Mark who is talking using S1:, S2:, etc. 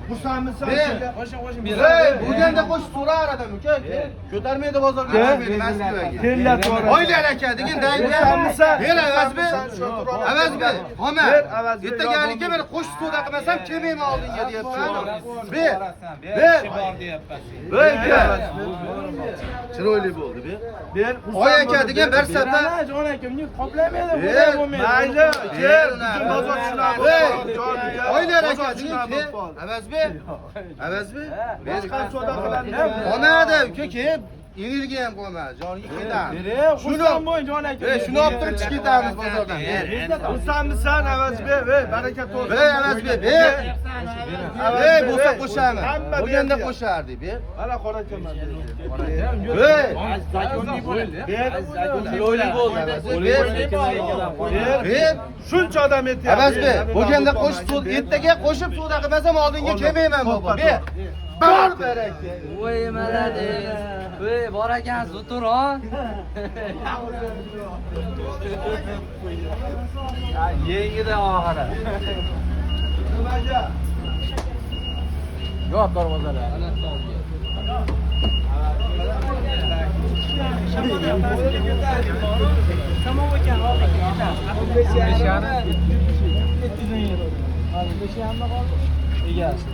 S1: Xursandmisan?
S2: Buganda qo'sh so'rar adam uka. Ko'tarmaydi bozorga.
S1: Kellat bor.
S2: Oylar aka degan daydi. Ber avazbi. Avazbi. Homa. Ertagalikka men qo'sh so'da qilmasam kelmayman oldinga deyapti. Ber. Ber. Chiroyli bo'ldi, ber.
S1: Ber.
S2: Oy aka degan bir safar.
S1: Jon aka, men qoplamaydi, bunday bo'lmaydi. Mayli, kel. Butun bozor shunaqa.
S2: Oylar aka degan avazbi. Avazbi.
S1: Hech qancha soda qiladi.
S2: Onada uka kelib energiya ham qo'yma, joniga ketamiz.
S1: Xursand bo'ling jon aka.
S2: Shuni olib turib chiqib ketamiz bozordan.
S1: Xursandmisan avazbi? Baraka to'g'ri.
S2: Avazbi, bo'lsa qo'shamiz. Bo'lganda qo'shardik, ber.
S1: Ana qora akaman.
S2: Chiroyli bo'ldi. Ber.
S1: Shuncha odam etyapti.
S2: Avazbi, bo'lganda qo'shib ertaga qo'shib savdo qilmasam oldinga kelmayman bobo. Ber. Bor baraka.
S3: Voy malades. Voy bor ekan zuturon. Yengida oxiri. Yo'q darvozalar. Tamam ekan, oldik. 15 yana 700 euro. 15 yana qoldi. Egasi.